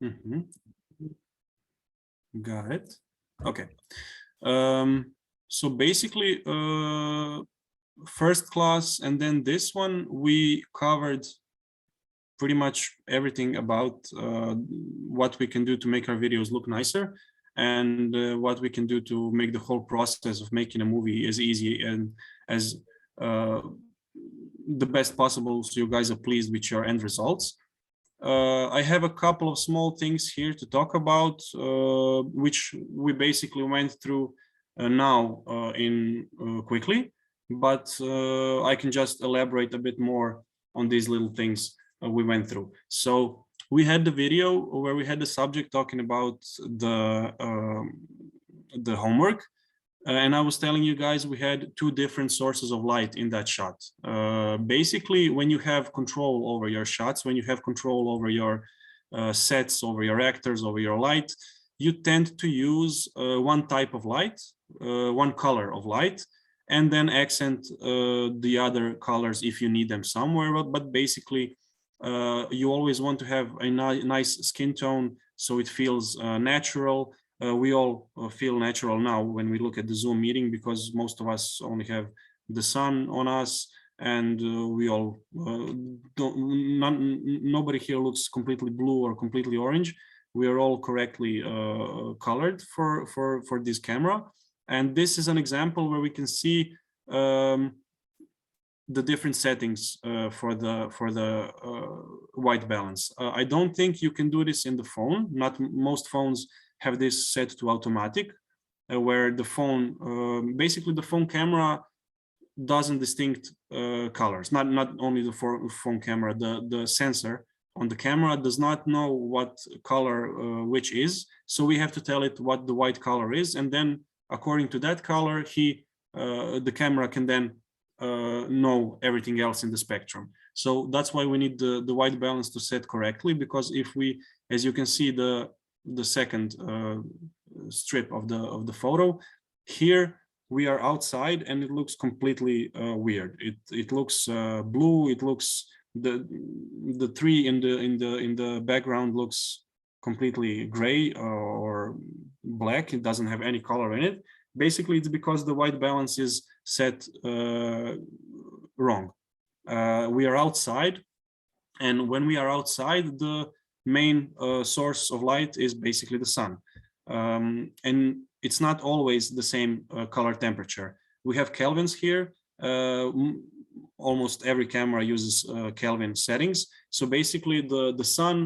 Mhm. Got it. Okay. So basically, first class and then this one, we covered pretty much everything about what we can do to make our videos look nicer, and what we can do to make the whole process of making a movie as easy and as uh, the best possible, so you guys are pleased with your end results. I have a couple of small things here to talk about, which we basically went through now in quickly, but I can just elaborate a bit more on these little things we went through. So we had the video where we had the subject talking about the homework. And I was telling you guys we had two different sources of light in that shot. Basically, when you have control over your shots, when you have control over your sets, over your actors, over your light, you tend to use one type of light, one color of light, and then accent the other colors if you need them somewhere. But basically, you always want to have a nice skin tone so it feels natural. We all feel natural now when we look at the Zoom meeting, because most of us only have the sun on us, and we all nobody here looks completely blue or completely orange. We are all correctly colored for this camera, and this is an example where we can see the different settings for the white balance. I don't think you can do this in the phone. Not most phones have this set to automatic, where the phone, basically the phone camera doesn't distinct colors. Not only the phone camera, the sensor on the camera does not know what color which is. So we have to tell it what the white color is, and then according to that color, the camera can then know everything else in the spectrum. So that's why we need the white balance to set correctly, because if we, as you can see, the second strip of the photo here, we are outside and it looks completely weird. It looks blue. It looks the tree in the background looks completely gray or black. It doesn't have any color in it. Basically, it's because the white balance is set wrong. We are outside, and when we are outside, the main source of light is basically the sun. And it's not always the same color temperature. We have Kelvins here. Almost every camera uses Kelvin settings. So basically the sun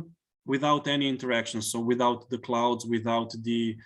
without any interaction, so without the clouds, without the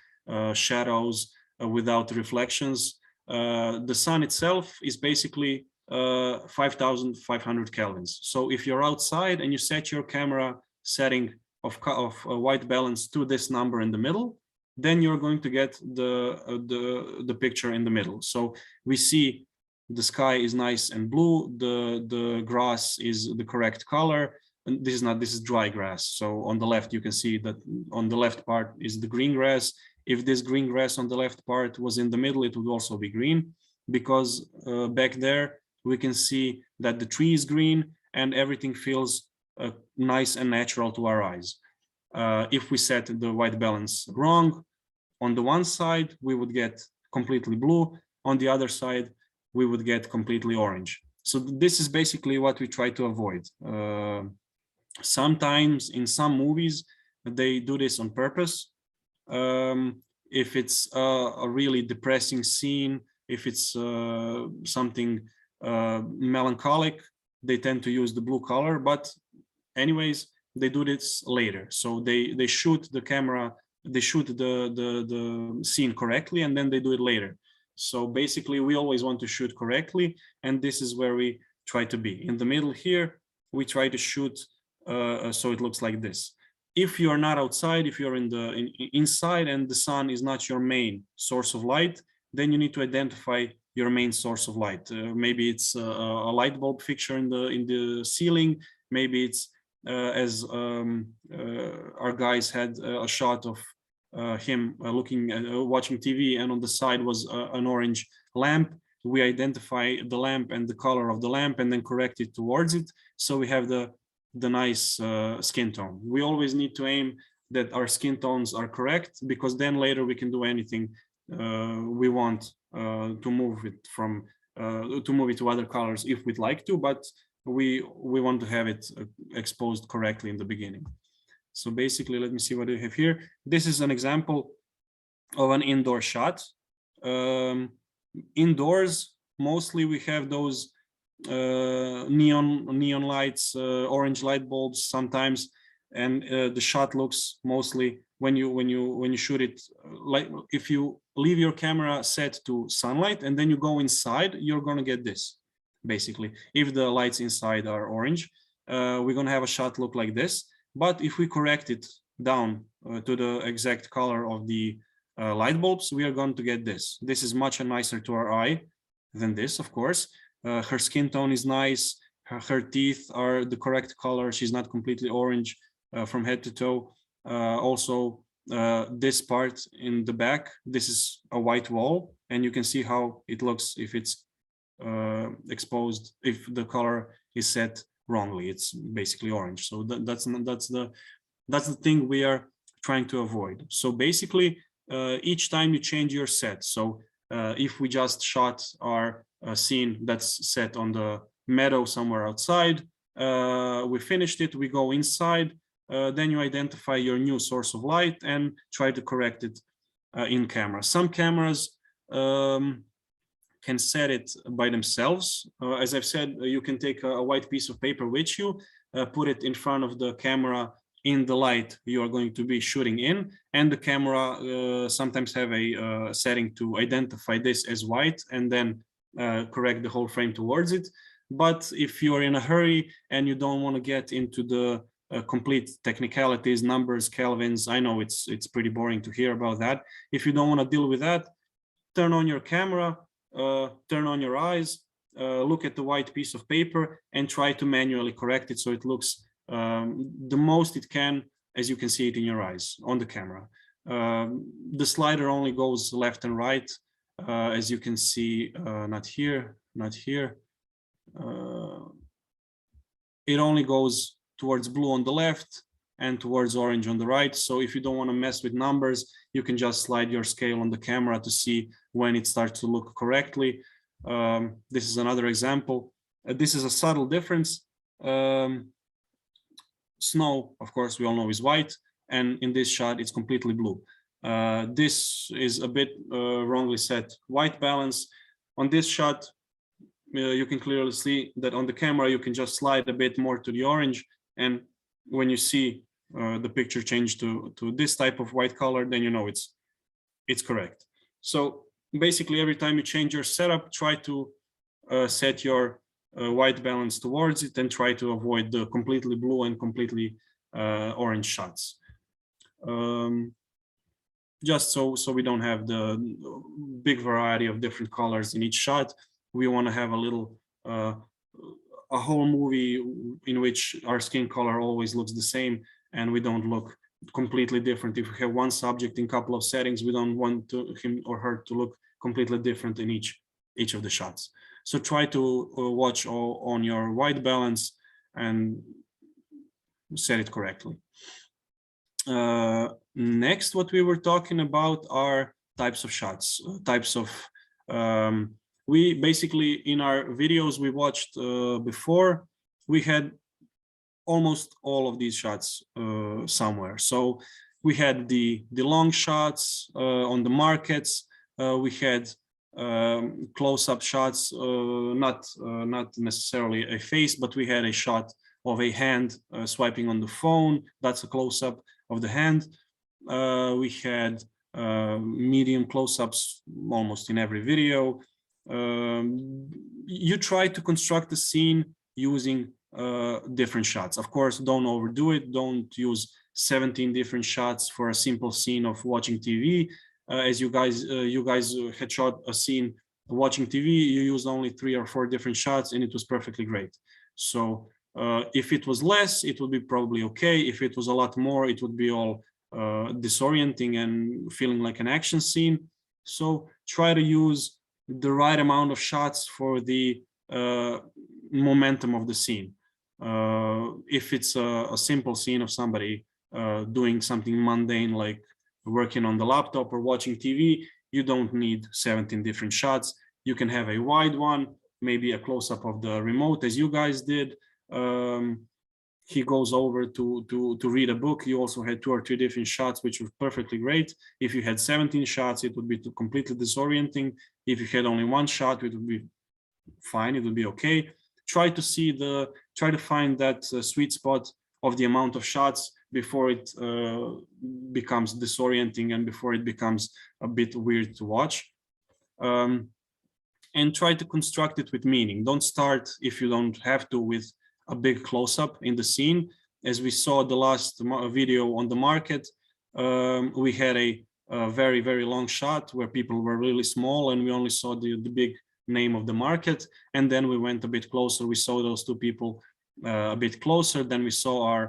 shadows, without reflections, the sun itself is basically 5,500 kelvins. So if you're outside and you set your camera setting of white balance to this number in the middle, then you're going to get the picture in the middle. So we see the sky is nice and blue, the grass is the correct color, and this is dry grass. So on the left you can see that on the left part is the green grass. If this green grass on the left part was in the middle, it would also be green, because back there we can see that the tree is green and everything feels nice and natural to our eyes. If we set the white balance wrong, on the one side we would get completely blue, on the other side we would get completely orange. So this is basically what we try to avoid. Sometimes in some movies they do this on purpose. If it's a really depressing scene, if it's something melancholic, they tend to use the blue color. But anyways, they do this later. So they shoot the camera, they shoot the scene correctly, and then they do it later. So basically, we always want to shoot correctly, and this is where we try to be. In the middle here, we try to shoot so it looks like this. If you are not outside, if you're inside and the sun is not your main source of light, then you need to identify your main source of light. Maybe it's a light bulb fixture in the ceiling. Maybe it's as our guys had a shot of him looking at watching TV, and on the side was an orange lamp. We identify the lamp and the color of the lamp and then correct it towards it, so we have the nice skin tone. We always need to aim that our skin tones are correct, because then later we can do anything we want to move it from to move it to other colors if we'd like to, but we want to have it exposed correctly in the beginning. So basically, let me see what we have here. This is an example of an indoor shot. Indoors, mostly we have those neon lights, orange light bulbs sometimes, and the shot looks mostly, when you shoot it, like if you leave your camera set to sunlight and then you go inside, you're gonna get this. Basically, if the lights inside are orange, we're gonna have a shot look like this. But if we correct it down to the exact color of the light bulbs, we are going to get this. This is much nicer to our eye than this, of course. Her skin tone is nice. Her teeth are the correct color. She's not completely orange from head to toe. Also, this part in the back, this is a white wall, and you can see how it looks if it's exposed, if the color is set wrongly. It's basically orange. So that's the thing we are trying to avoid. So basically, each time you change your set. So if we just shot our scene that's set on the meadow somewhere outside, we finished it, we go inside, then you identify your new source of light and try to correct it in camera. Some cameras can set it by themselves. As I've said, you can take a white piece of paper with you, put it in front of the camera in the light you are going to be shooting in, and the camera sometimes have a setting to identify this as white and then correct the whole frame towards it. But if you're in a hurry and you don't want to get into the complete technicalities, numbers, kelvins, I know it's pretty boring to hear about that. If you don't want to deal with that, turn on your camera, turn on your eyes, look at the white piece of paper and try to manually correct it so it looks the most it can, as you can see it in your eyes on the camera. The slider only goes left and right, as you can see, not here, not here. It only goes towards blue on the left and towards orange on the right. So if you don't want to mess with numbers, you can just slide your scale on the camera to see when it starts to look correctly. This is another example. This is a subtle difference. Snow, of course, we all know is white, and in this shot, it's completely blue. This is a bit wrongly set white balance. On this shot, you can clearly see that on the camera, you can just slide a bit more to the orange, and when you see the picture change to this type of white color, then you know it's correct. So basically, every time you change your setup, try to set your white balance towards it and try to avoid the completely blue and completely orange shots. Just so we don't have the big variety of different colors in each shot. We want to have a little a whole movie in which our skin color always looks the same and we don't look completely different. If we have one subject in a couple of settings, we don't want him or her to look completely different in each of the shots. So try to watch on your white balance and set it correctly. Next, what we were talking about are types of shots, types of, we basically in our videos we watched before, we had almost all of these shots somewhere. So we had the long shots on the markets, we had close-up shots, not necessarily a face, but we had a shot of a hand swiping on the phone. That's a close-up of the hand. We had medium close-ups almost in every video. You try to construct a scene using different shots. Of course, don't overdo it. Don't use 17 different shots for a simple scene of watching TV. As you guys had shot a scene watching TV, you used only 3 or 4 different shots and it was perfectly great. So if it was less, it would be probably okay. If it was a lot more, it would be all disorienting and feeling like an action scene. So try to use the right amount of shots for the momentum of the scene. If it's a simple scene of somebody doing something mundane like working on the laptop or watching TV, you don't need 17 different shots. You can have a wide one, maybe a close-up of the remote as you guys did. He goes over to read a book. You also had 2 or 3 different shots, which was perfectly great. If you had 17 shots, it would be completely disorienting. If you had only 1 shot, it would be fine. It would be okay. Try to find that sweet spot of the amount of shots before it becomes disorienting and before it becomes a bit weird to watch. And try to construct it with meaning. Don't start, if you don't have to, with a big close-up in the scene. As we saw the last video on the market, we had a very, very long shot where people were really small and we only saw the big name of the market. And then we went a bit closer. We saw those 2 people a bit closer. Then we saw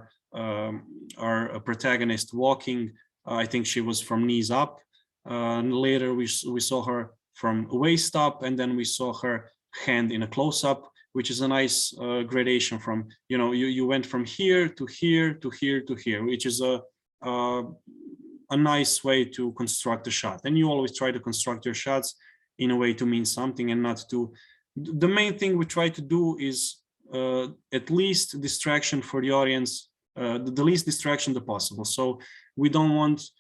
our protagonist walking. I think she was from knees up. And later we saw her from waist up, and then we saw her hand in a close-up, which is a nice gradation from, you went from here to here to here to here, which is a nice way to construct a shot. And you always try to construct your shots in a way to mean something and not to. The main thing we try to do is at least distraction for the audience, the least distraction possible. So we don't want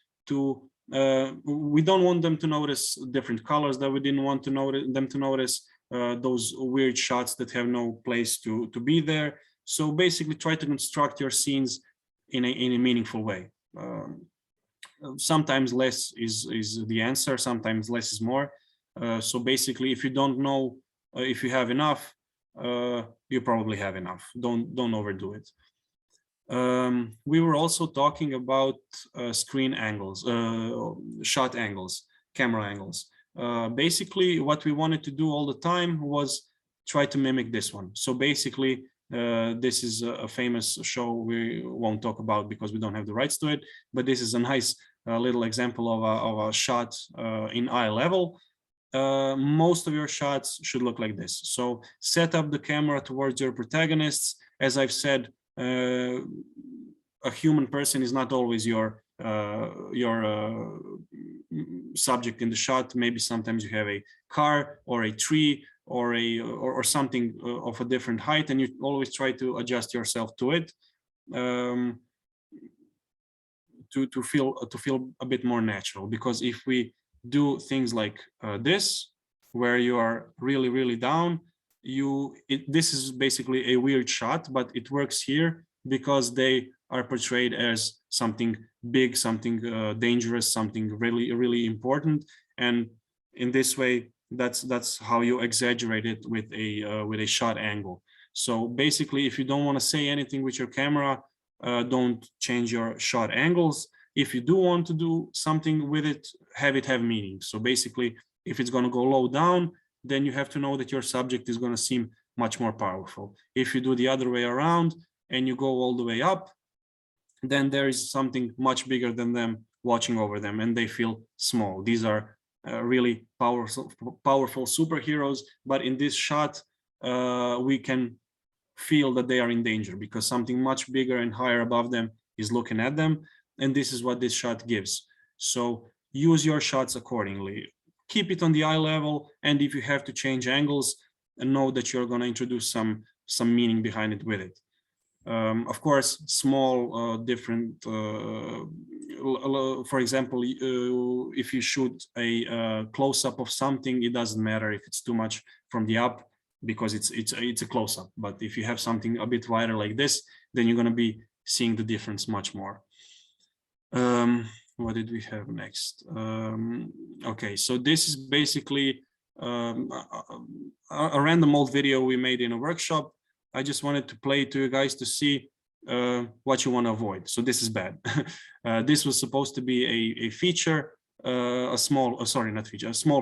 them to notice different colors that we didn't want them to notice. Those weird shots that have no place to be there. So basically try to construct your scenes in a meaningful way. Sometimes less is the answer, sometimes less is more. So basically, if you don't know if you have enough, you probably have enough. Don't overdo it. We were also talking about screen angles, shot angles, camera angles. Basically, what we wanted to do all the time was try to mimic this one. So basically, this is a famous show we won't talk about because we don't have the rights to it, but this is a nice little example of a shot in eye level. Most of your shots should look like this. So set up the camera towards your protagonists. As I've said, a human person is not always your subject in the shot. Maybe sometimes you have a car or a tree or something of a different height, and you always try to adjust yourself to it to feel a bit more natural. Because if we do things like this, where you are really down, this is basically a weird shot, but it works here because they are portrayed as something big, something dangerous, something really important. And in this way, that's how you exaggerate it with a shot angle. So basically, if you don't want to say anything with your camera, don't change your shot angles. If you do want to do something with it have meaning. So basically, if it's going to go low down, then you have to know that your subject is going to seem much more powerful. If you do the other way around and you go all the way up, then there is something much bigger than them watching over them and they feel small. These are really powerful superheroes, but in this shot, we can feel that they are in danger because something much bigger and higher above them is looking at them. And this is what this shot gives. So use your shots accordingly. Keep it on the eye level, and if you have to change angles, know that you're going to introduce some meaning behind it with it. Of course, small different. For example, if you shoot a close-up of something, it doesn't matter if it's too much from the up because it's a close-up. But if you have something a bit wider like this, then you're going to be seeing the difference much more. What did we have next? Okay, so this is basically a random old video we made in a workshop. I just wanted to play to you guys to see what you want to avoid. So this is bad. This was supposed to be a feature, a small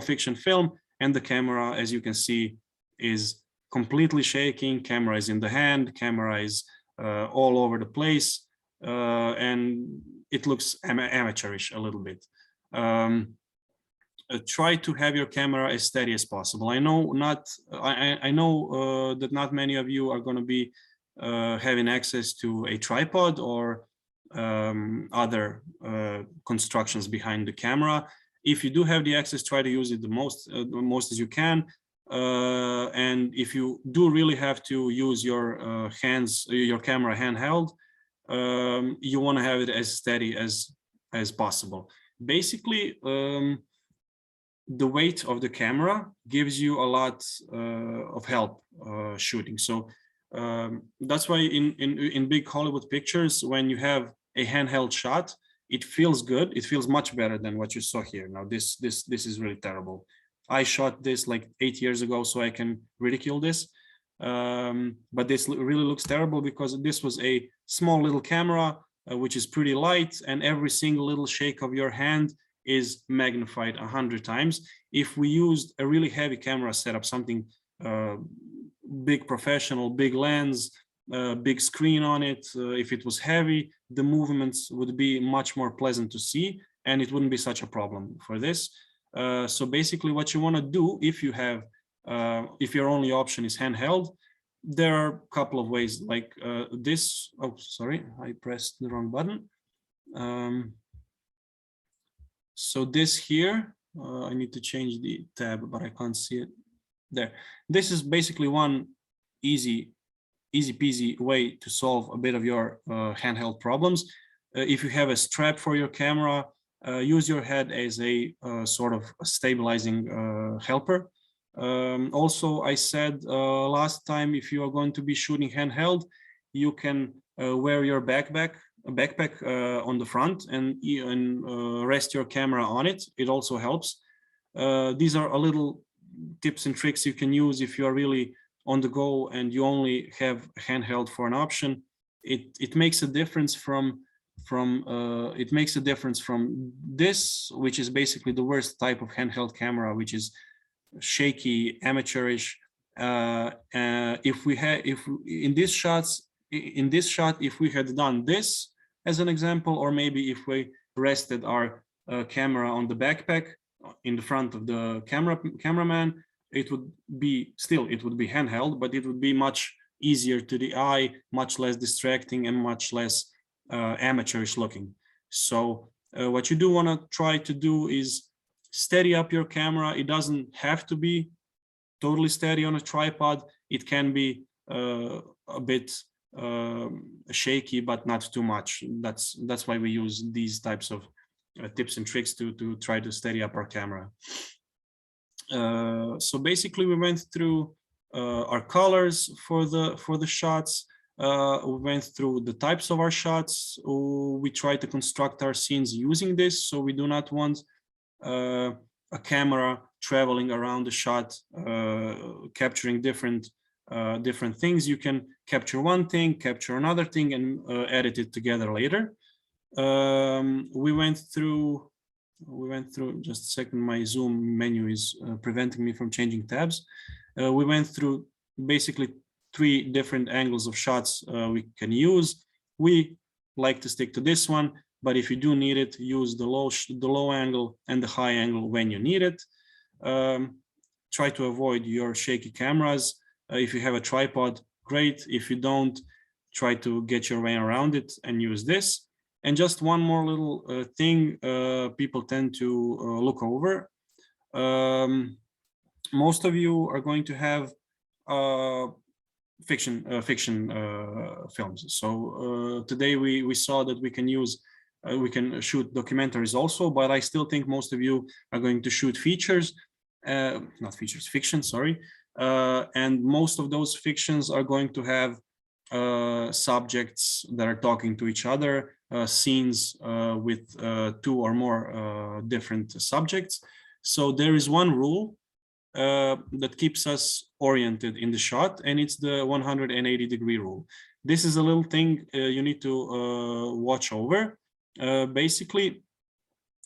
fiction film, and the camera, as you can see, is completely shaking. Camera is in the hand, camera is all over the place, and it looks amateurish a little bit. Try to have your camera as steady as possible. I know that not many of you are going to be having access to a tripod or other constructions behind the camera. If you do have the access, try to use it the most as you can. And if you do really have to use your your camera handheld, you want to have it as steady as possible. Basically, the weight of the camera gives you a lot of help shooting. So that's why in big Hollywood pictures, when you have a handheld shot, it feels good. It feels much better than what you saw here. Now this is really terrible. I shot this like 8 years ago, so I can ridicule this. But this really looks terrible because this was a small little camera, which is pretty light, and every single little shake of your hand is magnified 100 times. If we used a really heavy camera setup, something big professional, big lens, big screen on it, if it was heavy, the movements would be much more pleasant to see, and it wouldn't be such a problem for this. So basically what you want to do if you have, if your only option is handheld, there are a couple of ways like this. Oh, sorry, I pressed the wrong button. So this here, I need to change the tab, but I can't see it there. This is basically one easy peasy way to solve a bit of your handheld problems. If you have a strap for your camera, use your head as a sort of a stabilizing helper. Also, I said last time, if you are going to be shooting handheld, you can wear your backpack on the front and rest your camera on it. It also helps. These are a little tips and tricks you can use if you are really on the go and you only have handheld for an option. It makes a difference from this, which is basically the worst type of handheld camera, which is shaky, amateurish. In this shot, if we had done this as an example, or maybe if we rested our camera on the backpack in the front of the cameraman, it would be handheld, but it would be much easier to the eye, much less distracting, and much less amateurish looking. So what you do want to try to do is steady up your camera. It doesn't have to be totally steady on a tripod. It can be a bit shaky, but not too much. That's why we use these types of tips and tricks to try to steady up our camera. So basically, we went through our colors for the shots. We went through the types of our shots. We try to construct our scenes using this, so we do not want a camera traveling around the shot, capturing different things. You can capture one thing, capture another thing, and edit it together later. We went through, just a second, my Zoom menu is preventing me from changing tabs. We went through basically 3 different angles of shots we can use. We like to stick to this one, but if you do need it, use the low angle and the high angle when you need it. Try to avoid your shaky cameras. If you have a tripod, great. If you don't, try to get your way around it and use this. And just one more little thing people tend to look over. Most of you are going to have fiction films. So today we saw that we can use we can shoot documentaries also, but I still think most of you are going to shoot features, not features, fiction, sorry. And most of those fictions are going to have subjects that are talking to each other, scenes with 2 or more different subjects. So there is one rule that keeps us oriented in the shot, and it's the 180-degree rule. This is a little thing you need to watch over. Basically,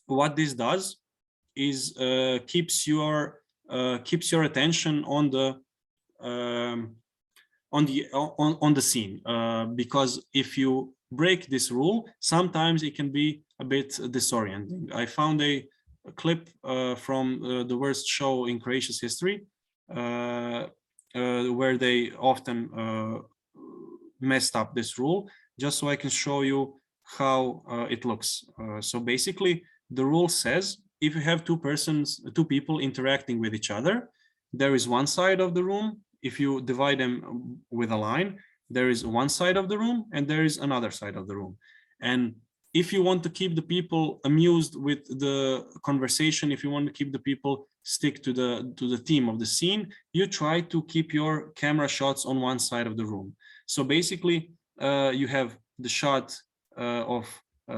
what this does is keeps your attention on the scene, because if you break this rule, sometimes it can be a bit disorienting. I found a clip from the worst show in Croatia's history, where they often messed up this rule, just so I can show you how it looks. So basically, the rule says if you have two people interacting with each other, there is one side of the room. If you divide them with a line, there is one side of the room and there is another side of the room. And if you want to keep the people amused with the conversation, if you want to keep the people stick to the theme of the scene, you try to keep your camera shots on one side of the room. So basically, you have the shot of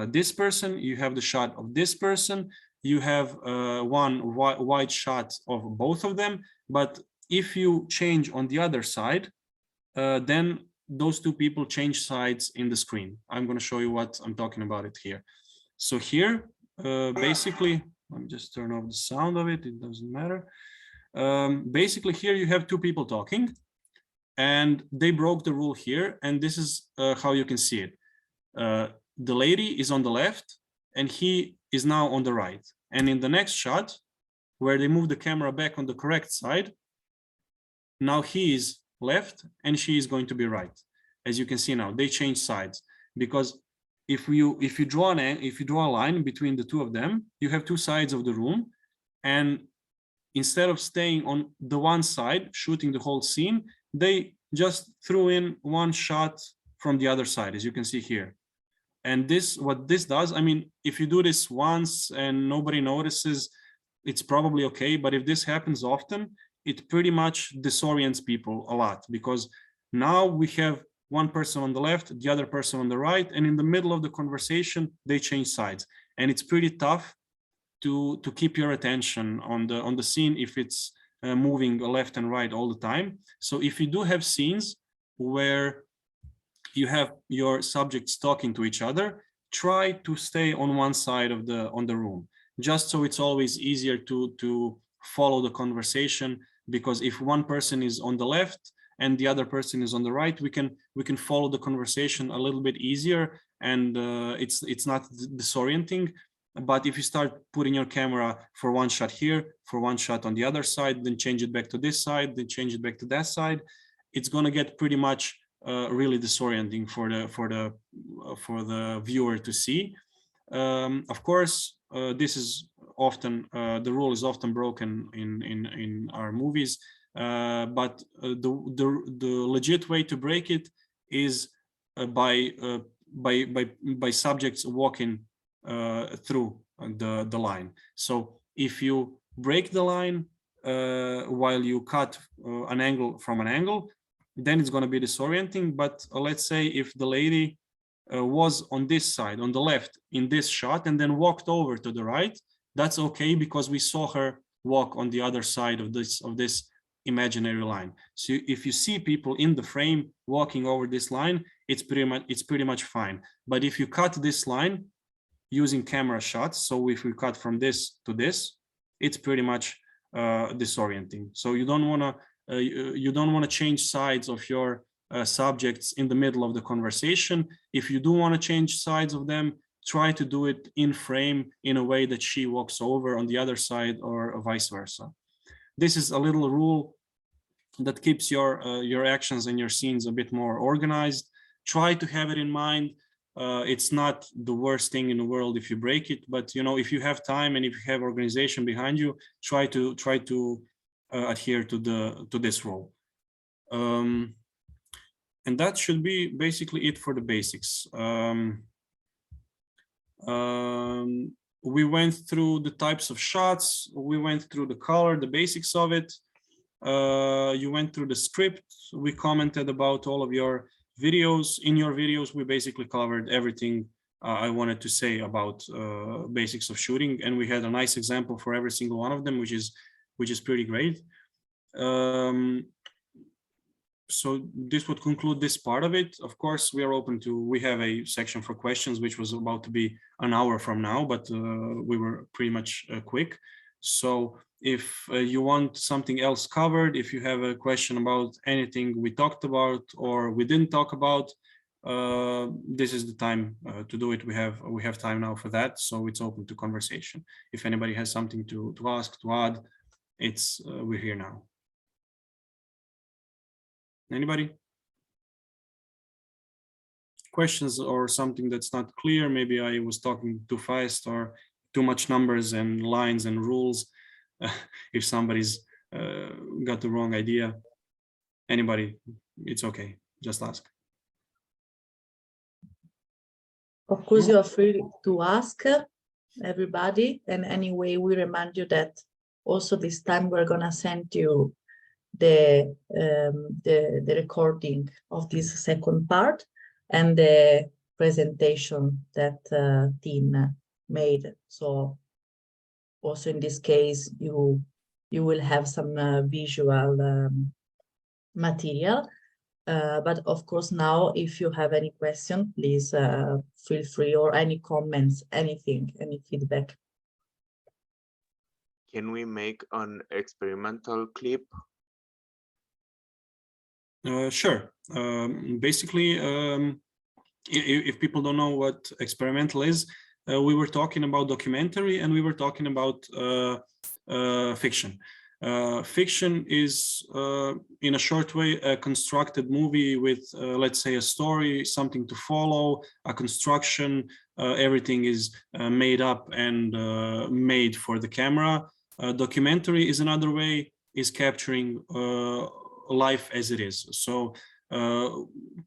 this person, you have the shot of this person, you have one wide shot of both of them. But if you change on the other side, then those two people change sides in the screen. I'm going to show you what I'm talking about it here. So here, basically, let me just turn off the sound of it. It doesn't matter. Basically, here you have two people talking, and they broke the rule here. And this is how you can see it. The lady is on the left, and he is now on the right. And in the next shot, where they move the camera back on the correct side, now he is left and she is going to be right. As you can see now, they change sides, because if you draw a line between the two of them, you have two sides of the room, and instead of staying on the one side shooting the whole scene, they just threw in one shot from the other side, as you can see here. And what this does, I mean, if you do this once and nobody notices, it's probably okay. But if this happens often, it pretty much disorients people a lot, because now we have one person on the left, the other person on the right, and in the middle of the conversation, they change sides. And it's pretty tough to keep your attention on the scene if it's moving left and right all the time. So if you do have scenes where you have your subjects talking to each other, try to stay on one side of the room, just so it's always easier to follow the conversation. Because if one person is on the left and the other person is on the right, we can follow the conversation a little bit easier, and it's not disorienting. But if you start putting your camera for one shot here, for one shot on the other side, then change it back to this side, then change it back to that side, it's going to get pretty much really disorienting for the viewer to see. Of course, this is often the rule is often broken in our movies, but the legit way to break it is by subjects walking through the line. So if you break the line while you cut an angle from an angle, then it's going to be disorienting. But let's say if the lady was on this side, on the left in this shot, and then walked over to the right, that's okay, because we saw her walk on the other side of this imaginary line. So if you see people in the frame walking over this line, it's pretty much fine. But if you cut this line using camera shots, so if we cut from this to this, it's pretty much disorienting. So you don't want to change sides of your subjects in the middle of the conversation. If you do want to change sides of them, try to do it in frame in a way that she walks over on the other side, or vice versa. This is a little rule that keeps your actions and your scenes a bit more organized. Try to have it in mind. It's not the worst thing in the world if you break it, but if you have time and if you have organization behind you, try to adhere to this rule. And that should be basically it for the basics. We went through the types of shots, we went through the color, the basics of it. You went through the script, we commented about all of your videos. In your videos, we basically covered everything I wanted to say about basics of shooting, and we had a nice example for every single one of them, which is pretty great. So this would conclude this part of it. Of course, we have a section for questions, which was about to be an hour from now, but we were pretty much quick. So if you want something else covered, if you have a question about anything we talked about or we didn't talk about, this is the time to do it. We have time now for that, so it's open to conversation. If anybody has something to ask, to add, we're here now. Anybody? questions or something that's not clear, maybe I was talking too fast or too much numbers and lines and rules. If somebody's got the wrong idea, anybody, it's okay, just ask. Of course, you are free to ask, everybody. And anyway, we remind you that also this time we're gonna send you the recording of this second part and the presentation that Tin made. So also in this case, you will have some visual material. But of course, now, if you have any question, please feel free, or any comments, anything, any feedback. Can we make an experimental clip? Sure. Basically, if people don't know what experimental is, we were talking about documentary and we were talking about fiction. Fiction is, in a short way, a constructed movie with, let's say, a story, something to follow, a construction. Everything is made up and made for the camera. Documentary is another way, is capturing life as it is. So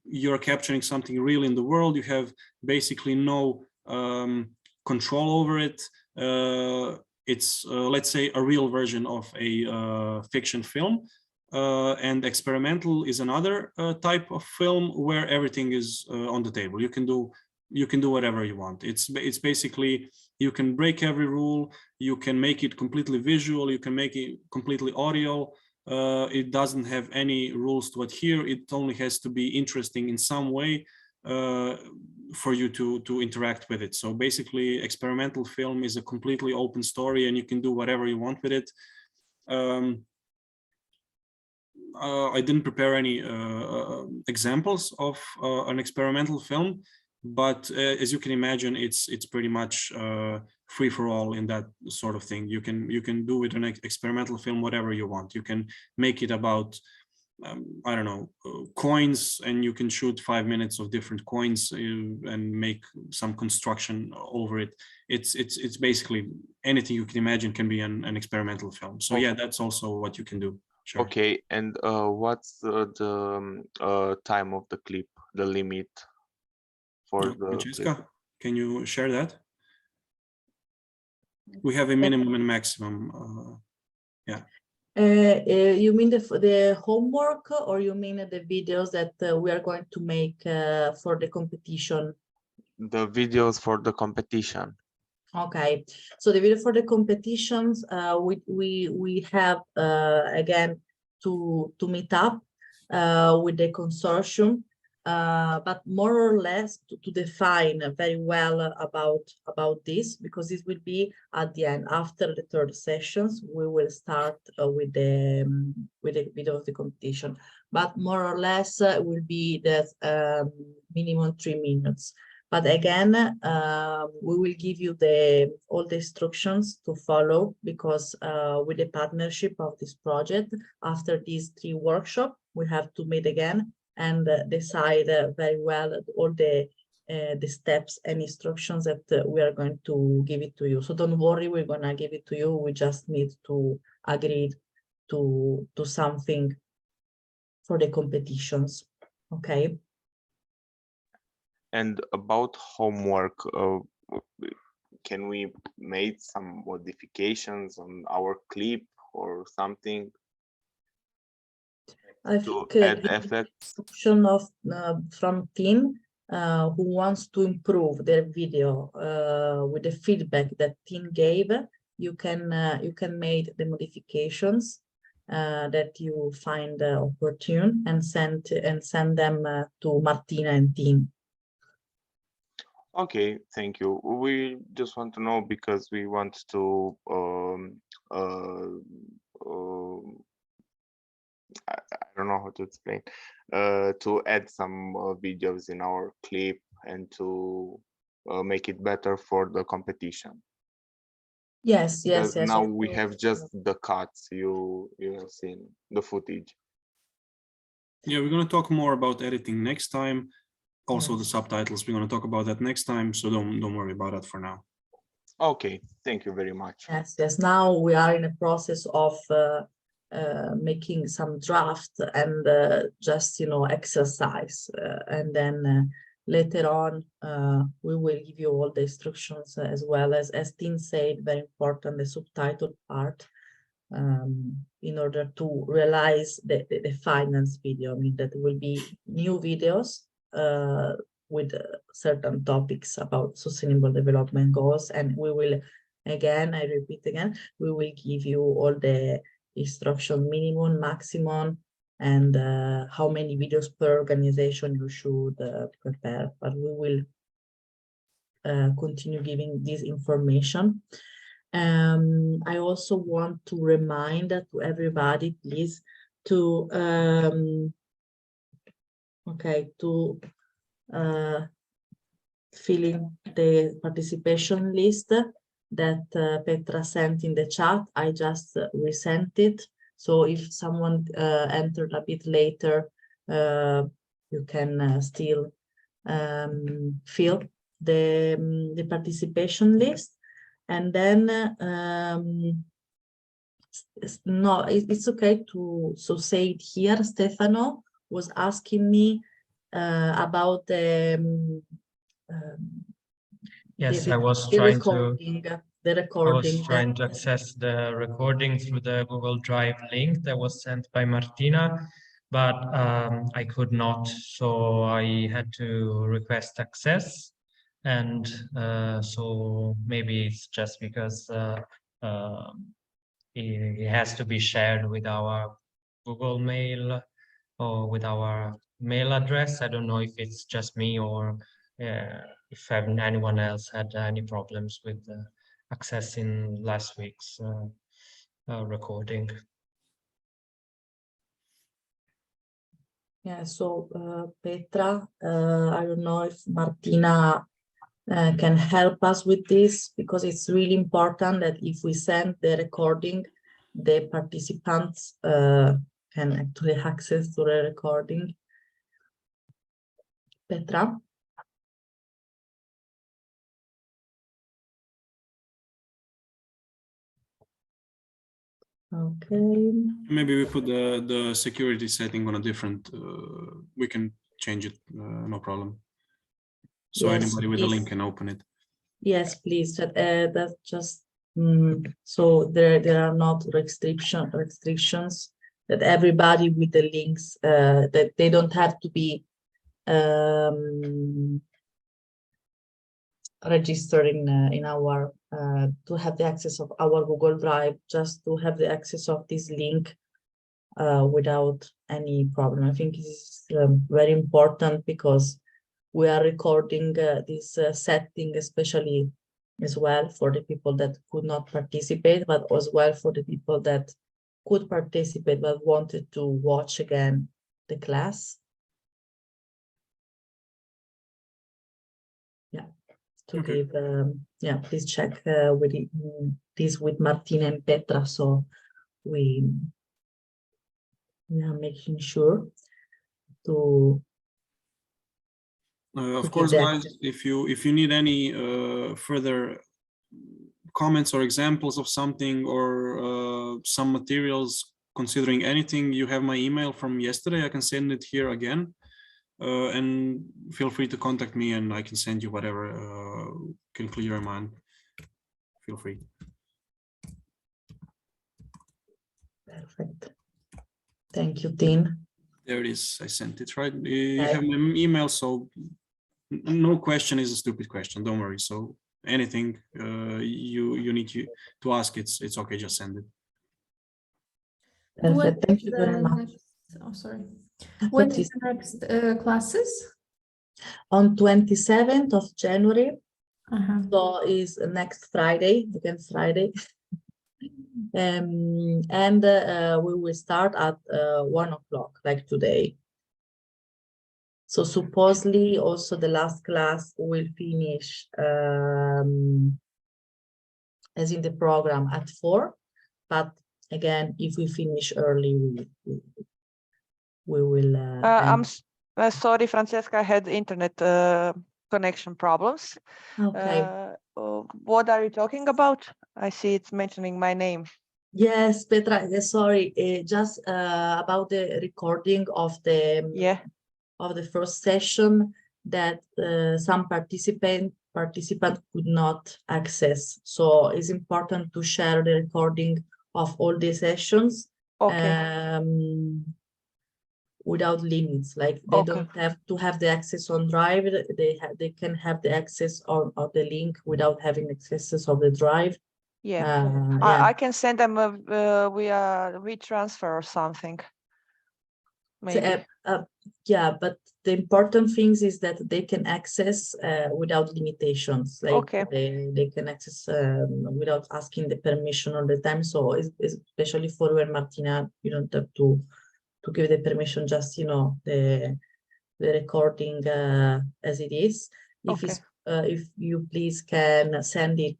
you're capturing something real in the world. You have basically no control over it. It's, let's say, a real version of a fiction film. And experimental is another type of film where everything is on the table. You can do whatever you want. It's basically, you can break every rule. You can make it completely visual. You can make it completely audio. It doesn't have any rules to adhere. It only has to be interesting in some way for you to interact with it. So basically, experimental film is a completely open story and you can do whatever you want with it. I didn't prepare any examples of an experimental film, but as you can imagine, it's pretty much free for all in that sort of thing. You can do with an experimental film whatever you want. You can make it about I don't know, coins, and you can shoot 5 minutes of different coins and make some construction over it. It's basically anything you can imagine can be an experimental film. So yeah, that's also what you can do. Sure. Okay, and what's the time of the clip, the limit for the Francesca, clip? can you share that? We have a minimum and maximum. Yeah. You mean the homework, or you mean the videos that we are going to make for the competition? The videos for the competition. Okay, so the video for the competitions, we have again to meet up with the consortium, but more or less to define very well about this, because this will be at the end. After the third sessions, we will start with the video of the competition, but more or less will be that minimum 3 minutes. But again, we will give you all the instructions to follow, because with the partnership of this project, after these 3 workshops, we have to meet again and decide very well all the steps and instructions that we are going to give it to you. So don't worry, we're gonna give it to you. We just need to agree to something for the competitions. Okay. And about homework, can we make some modifications on our clip or something? I to think add effects? Option of from Tin who wants to improve their video with the feedback that Tin gave. You can make the modifications that you find opportune and send them to Martina and Tin. Okay, thank you. We just want to know because we want to I don't know how to explain, to add some videos in our clip and to make it better for the competition. Yes. Now we have just the cuts you have seen, the footage. Yeah, we're going to talk more about editing next time. Also the subtitles, we're going to talk about that next time, so don't worry about that for now. Okay, thank you very much. Yes. Now we are in a process of making some draft and just exercise, and then later on we will give you all the instructions, as well as Dean said, very important, the subtitle part, in order to realize the finance video. I mean, that will be new videos with certain topics about sustainable development goals, and we will, again, I repeat again, we will give you all the instruction, minimum, maximum, and how many videos per organization you should prepare. But we will continue giving this information. I also want to remind to everybody, please, to fill in the participation list that Petra sent in the chat. I just resent it. So if someone entered a bit later, you can still fill the participation list. And then no, it's okay to say it here. Stefano was asking me about the yes, the I was trying to access the recording through the Google Drive link that was sent by Martina, but I could not, so I had to request access. And so maybe it's just because it has to be shared with our Google Mail or with our mail address. I don't know if it's just me or if anyone else had any problems with accessing last week's recording. Yeah, so Petra, I don't know if Martina can help us with this, because it's really important that if we send the recording, the participants can actually access to the recording. Petra? Okay. Maybe we put the security setting on a different, we can change it, no problem. So Yes, anybody with a please. link can open it. Yes, please. That's just so there are not restrictions that everybody with the links that they don't have to be registered in our to have the access of our Google Drive, just to have the access of this link without any problem. I think this is very important, because we are recording this setting, especially as well for the people that could not participate, but as well for the people that could participate but wanted to watch again the class. Yeah, to give, yeah, please check with this with Martina and Petra, so we are making sure to Of course, guys, if you need any further comments or examples of something, or some materials considering anything, you have my email from yesterday. I can send it here again, and feel free to contact me and I can send you whatever can clear your mind. Feel free. Perfect. Thank you, Dean. There it is. I sent it, right? You have my email, so no question is a stupid question. Don't worry. So anything you need to ask, it's okay. Just send it. Perfect. Thank you very much. Oh, sorry. When is the next classes? On 27th of January. So is next Friday, against Friday. And we will start at 1 o'clock, like today. So supposedly also the last class will finish as in the program at 4, but again, if we finish early, we will Sorry, Francesca, I had internet connection problems. Okay. What are you talking about? I see it's mentioning my name. Yes, Petra, sorry, just about the recording of the Yeah. of the first session that some participant could not access. So it's important to share the recording of all the sessions Okay. without limits. Like they Okay. don't have to have the access on Drive. They can have the access on the link without having access of the Drive. Yeah. Yeah. I can send them via WeTransfer or something. So, Maybe. yeah, but the important things is that they can access without limitations. Like Okay. they can access without asking the permission all the time. So especially for you and Martina, you don't have to give the permission. Just the recording as it is. If Okay. it's if you please can send it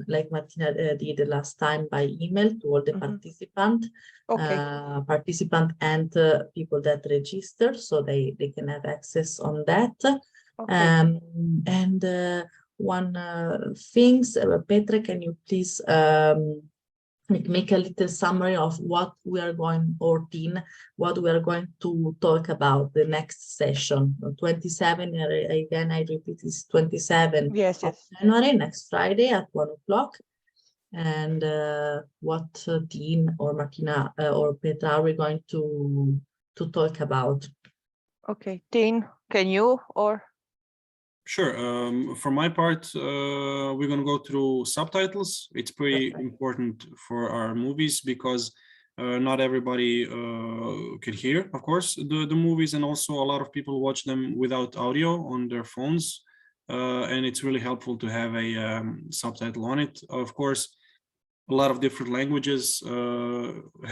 like Martina did the last time by email to all the participants. Okay. Participant and people that register, so they can have access on that. Okay. And one things, Petra, can you please make a little summary of what we are going, or Tin, what we are going to talk about the next session, 27, again, I repeat, it's 27 Yes. of Yes. January, next Friday at 1 o'clock. And what Tin or Martina or Petra are we going to talk about? Okay. Tin, can you or? Sure. For my part, we're going to go through subtitles. It's pretty important for our movies because not everybody can hear, of course, the movies, and also a lot of people watch them without audio on their phones. And it's really helpful to have a subtitle on it. Of course, a lot of different languages.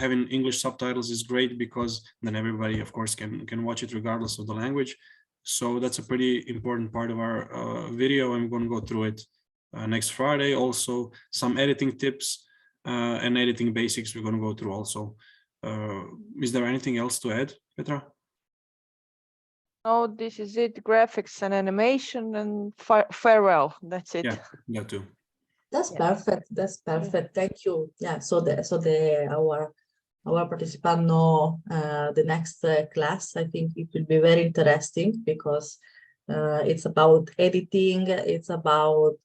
Having English subtitles is great because then everybody, of course, can watch it regardless of the language. So that's a pretty important part of our video. I'm going to go through it next Friday. Also, some editing tips and editing basics we're going to go through also. Is there anything else to add, Petra? No, this is it. Graphics and animation and farewell. That's it. Yeah, that too. That's Yeah. perfect. That's perfect. Thank you. Yeah. So our participant know the next class. I think it will be very interesting because it's about editing. It's about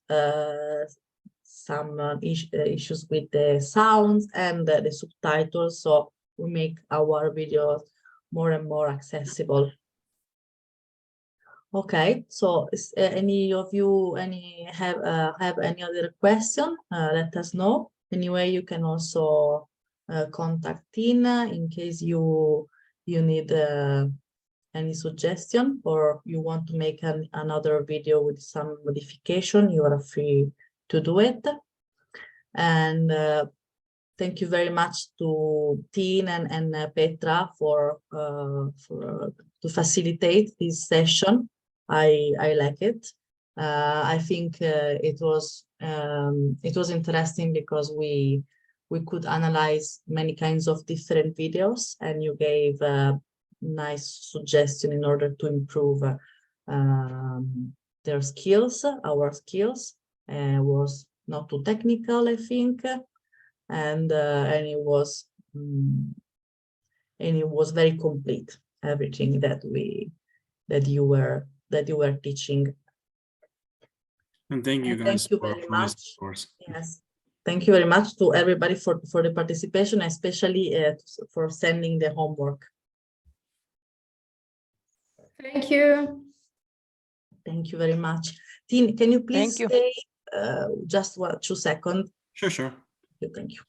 some issues with the sounds and the subtitles. So we make our videos more and more accessible. Okay, so is any of you have any other question? Let us know. Anyway, you can also contact Tina in case you need any suggestion, or you want to make another video with some modification. You are free to do it. And thank you very much to Tina and Petra for to facilitate this session. I like it. I think it was interesting because we could analyze many kinds of different videos, and you gave a nice suggestion in order to improve their skills. Our skills was not too technical, I think, and it was very complete. Everything that you were teaching. And thank you And guys thank you for very this, much. of course. Yes, thank you very much to everybody for the participation, especially for sending the homework. Thank you. Thank you very much. Tin, can you please Thank you. stay just 2 seconds? Sure. Thank you.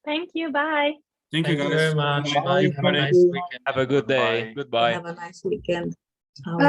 Thank you. Bye. Thank you Thank you guys. very much. Bye. Bye. Have a nice weekend. Have a good day. Goodbye. Have a nice weekend. Ciao. Bye.